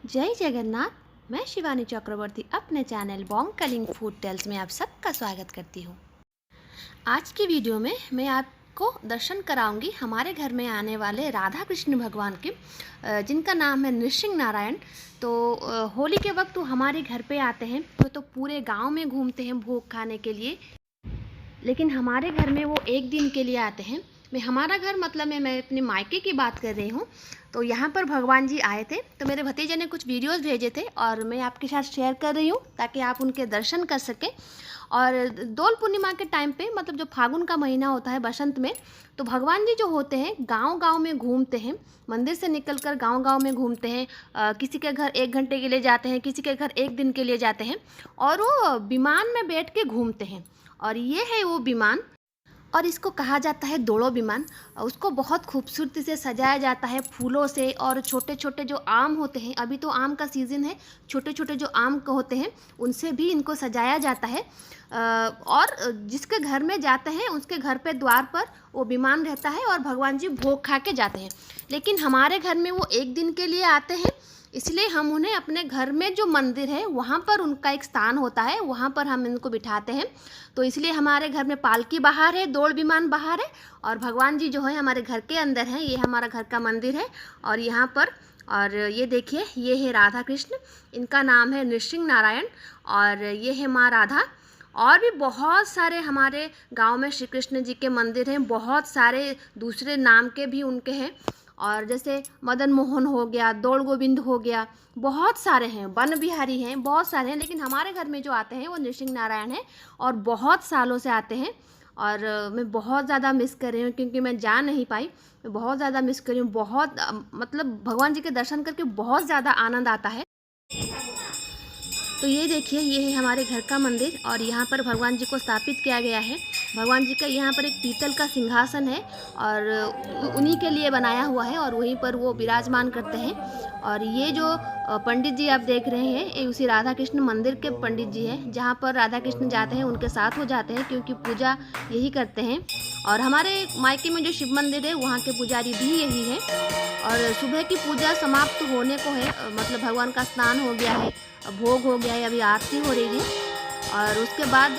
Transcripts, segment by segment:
जय जगन्नाथ। मैं शिवानी चक्रवर्ती अपने channel Bong Calling Food Tales में आप सबका स्वागत करती हूँ। आज की वीडियो में मैं आपको दर्शन कराऊंगी हमारे घर में आने वाले राधा कृष्ण भगवान के, जिनका नाम है नृसिंह नारायण। तो होली के वक्त वो हमारे घर पे आते हैं तो पूरे गांव में घूमते हैं भोग खाने के लिए, लेकिन हमारे घर में वो एक दिन के लिए आते हैं। हमारा घर मतलब मैं अपने मायके की बात कर रही हूँ। तो यहाँ पर भगवान जी आए थे, तो मेरे भतीजे ने कुछ वीडियोस भेजे थे और मैं आपके साथ शेयर कर रही हूँ ताकि आप उनके दर्शन कर सकें। और दोल पूर्णिमा के टाइम पे, मतलब जो फागुन का महीना होता है बसंत में, तो भगवान जी जो होते हैं गांव-गांव में घूमते हैं। मंदिर से निकलकर गांव-गांव में घूमते हैं। किसी के घर 1 घंटे के लिए जाते हैं, किसी के घर 1 दिन के लिए जाते हैं और वो विमान में बैठ के घूमते हैं। और ये है वो विमान, और इसको कहा जाता है दोड़ो विमान। उसको बहुत खूबसूरती से सजाया जाता है फूलों से, और छोटे छोटे जो आम होते हैं, अभी तो आम का सीज़न है, छोटे छोटे जो आम होते हैं उनसे भी इनको सजाया जाता है। और जिसके घर में जाते हैं उसके घर पे द्वार पर वो विमान रहता है और भगवान जी भोग खा के जाते हैं। लेकिन हमारे घर में वो 1 दिन के लिए आते हैं, इसलिए हम उन्हें अपने घर में जो मंदिर है वहाँ पर उनका एक स्थान होता है, वहाँ पर हम इनको बिठाते हैं। तो इसलिए हमारे घर में पालकी बाहर है, दौड़ विमान बाहर है, और भगवान जी जो है हमारे घर के अंदर हैं। ये हमारा घर का मंदिर है। और यहाँ पर, और ये देखिए, ये है राधा कृष्ण, इनका नाम है नृसिंह नारायण, और ये है माँ राधा। और भी बहुत सारे हमारे गांव में श्री कृष्ण जी के मंदिर हैं, बहुत सारे दूसरे नाम के भी उनके हैं। और जैसे मदन मोहन हो गया, दौड़ गोविंद हो गया, बहुत सारे हैं, वन बिहारी हैं, बहुत सारे हैं। लेकिन हमारे घर में जो आते हैं वो नृसिंह नारायण है और बहुत सालों से आते हैं। और मैं बहुत ज़्यादा मिस कर रही हूँ क्योंकि मैं जा नहीं पाई। मैं बहुत ज़्यादा मिस कर रही हूँ, बहुत मतलब भगवान जी के दर्शन करके बहुत ज़्यादा आनंद आता है। तो ये देखिए, ये है हमारे घर का मंदिर और यहाँ पर भगवान जी को स्थापित किया गया है। भगवान जी का यहाँ पर एक पीतल का सिंहासन है और उन्हीं के लिए बनाया हुआ है, और वहीं पर वो विराजमान करते हैं। और ये जो पंडित जी आप देख रहे हैं, ये उसी राधा कृष्ण मंदिर के पंडित जी हैं, जहाँ पर राधा कृष्ण जाते हैं उनके साथ हो जाते हैं, क्योंकि पूजा यही करते हैं। और हमारे मायके में जो शिव मंदिर है वहाँ के पुजारी भी यही हैं। और सुबह की पूजा समाप्त होने को है, मतलब भगवान का स्नान हो गया है, भोग हो गया है, अभी आरती हो रही है। और उसके बाद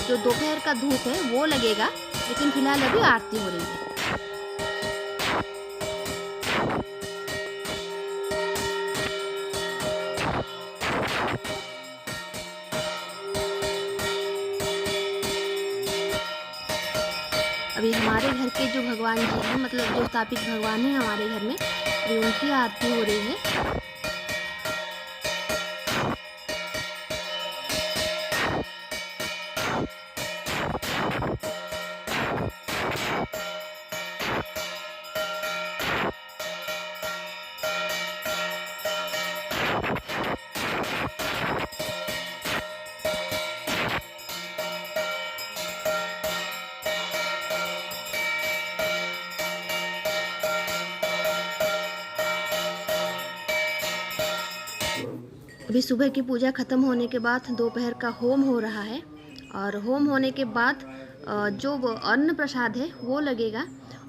जो दोपहर का धूप है वो लगेगा, लेकिन फिलहाल अभी आरती हो रही है। अभी हमारे घर के जो भगवान जी हैं, मतलब जो स्थापित भगवान हैं हमारे घर में, अभी उनकी आरती हो रही है। अभी सुबह की पूजा ख़त्म होने के बाद दोपहर का होम हो रहा है, और होम होने के बाद जो वो अन्न प्रसाद है वो लगेगा।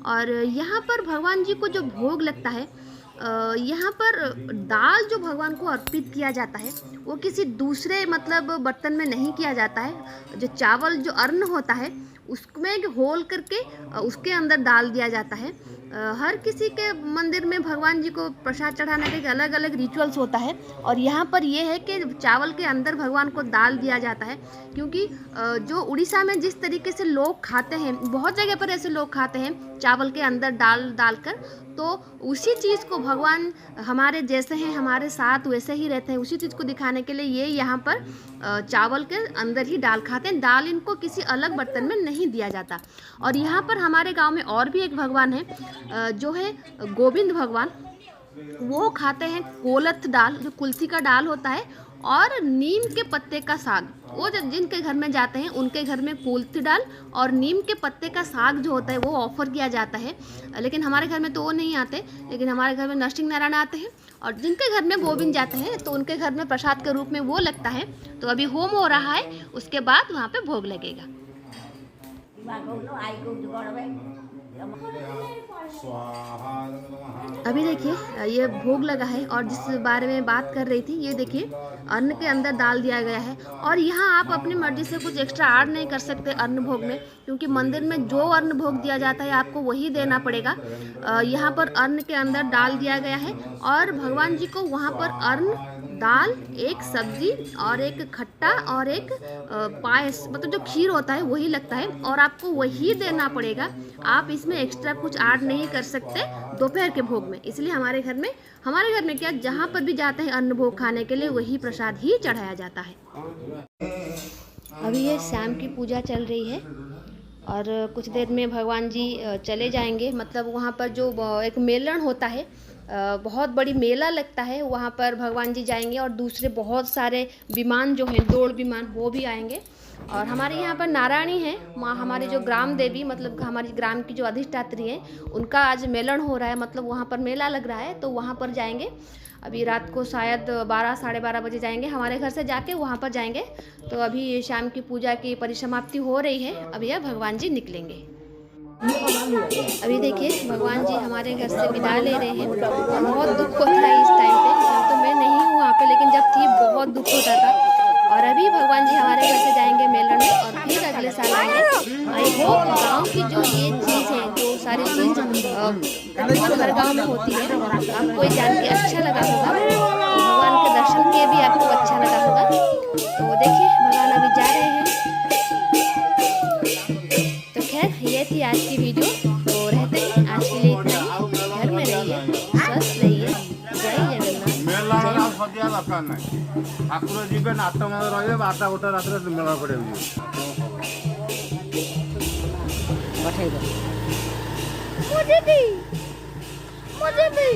और यहाँ पर भगवान जी को जो भोग लगता है, यहाँ पर दाल जो भगवान को अर्पित किया जाता है वो किसी दूसरे मतलब बर्तन में नहीं किया जाता है। जो चावल जो अन्न होता है उसमें होल करके उसके अंदर डाल दिया जाता है। हर किसी के मंदिर में भगवान जी को प्रसाद चढ़ाने का एक अलग अलग रिचुअल्स होता है, और यहाँ पर ये है कि चावल के अंदर भगवान को दाल दिया जाता है। क्योंकि जो उड़ीसा में जिस तरीके से लोग खाते हैं, बहुत जगह पर ऐसे लोग खाते हैं चावल के अंदर दाल डालकर, तो उसी चीज़ को भगवान हमारे जैसे हैं, हमारे साथ वैसे ही रहते हैं, उसी चीज़ को दिखाने के लिए ये यहाँ पर चावल के अंदर ही दाल खाते हैं। दाल इनको किसी अलग बर्तन में नहीं दिया जाता। और यहाँ पर हमारे गांव में और भी एक भगवान है, जो है गोविंद भगवान। वो खाते हैं कोलथ दाल, जो कुल्थी का दाल होता है, और नीम के पत्ते का साग। वो जिनके घर में जाते हैं उनके घर में कुल्थी दाल और नीम के पत्ते का साग जो होता है वो ऑफर किया जाता है। लेकिन हमारे घर में तो वो नहीं आते, लेकिन हमारे घर में नरसिंह नारायण आते हैं, और जिनके घर में गोविंद जाते हैं तो उनके घर में प्रसाद के रूप में वो लगता है। तो अभी होम हो रहा है, उसके बाद वहाँ पे भोग लगेगा। अभी देखिए ये भोग लगा है, और जिस बारे में बात कर रही थी, ये देखिए अन्न के अंदर डाल दिया गया है। और यहाँ आप अपनी मर्जी से कुछ एक्स्ट्रा ऐड नहीं कर सकते अन्न भोग में, क्योंकि मंदिर में जो अन्न भोग दिया जाता है आपको वही देना पड़ेगा। यहाँ पर अन्न के अंदर डाल दिया गया है, और भगवान जी को वहाँ पर अन्न, दाल, एक सब्जी और एक खट्टा और एक पायस, मतलब जो खीर होता है वही लगता है, और आपको वही देना पड़ेगा। आप इसमें एक्स्ट्रा कुछ ऐड नहीं कर सकते दोपहर के भोग में। इसलिए हमारे घर में क्या, जहाँ पर भी जाते हैं अन्न भोग खाने के लिए, वही प्रसाद ही चढ़ाया जाता है। अभी ये शाम की पूजा चल रही है, और कुछ देर में भगवान जी चले जाएंगे। मतलब वहाँ पर जो एक मेलन होता है, बहुत बड़ी मेला लगता है, वहाँ पर भगवान जी जाएंगे, और दूसरे बहुत सारे विमान जो हैं, दौड़ विमान, वो भी आएंगे। और हमारे यहाँ पर नारायणी है माँ, हमारी जो ग्राम देवी, मतलब हमारी ग्राम की जो अधिष्ठात्री हैं, उनका आज मेलन हो रहा है, मतलब वहाँ पर मेला लग रहा है, तो वहाँ पर जाएंगे। अभी रात को शायद 12 साढ़े 12 बजे जाएंगे, हमारे घर से जाके वहाँ पर जाएंगे। तो अभी शाम की पूजा की परिसमाप्ति हो रही है, अभी यह भगवान जी निकलेंगे। अभी देखिए भगवान जी हमारे घर से विदा ले रहे हैं। बहुत दुख होता है इस टाइम पे, तो मैं नहीं हूँ वहाँ पे, लेकिन जब थी बहुत दुख होता था। और अभी भगवान जी हमारे घर से जाएंगे मेलन में, और फिर अगले साल आएंगे। आई होप गाँव की जो ये चीज़ है, जो सारी चीज़ हर गाँव में होती है, आपको ये जान के अच्छा लगा होगा, भगवान के दर्शन के भी आपको अच्छा लगा होगा। तो देखिए भगवान अभी जा रहे हैं। तो खैर ये थी आज की वीडियो, तो रहते हैं आज के लिए इतना ही। घर में रहिए, स्वस्थ रहिए। जय जगन्नाथ। ठाकुर जी 8टा मध्य रही 12टा गोटे रात मेला पड़े मुझे भी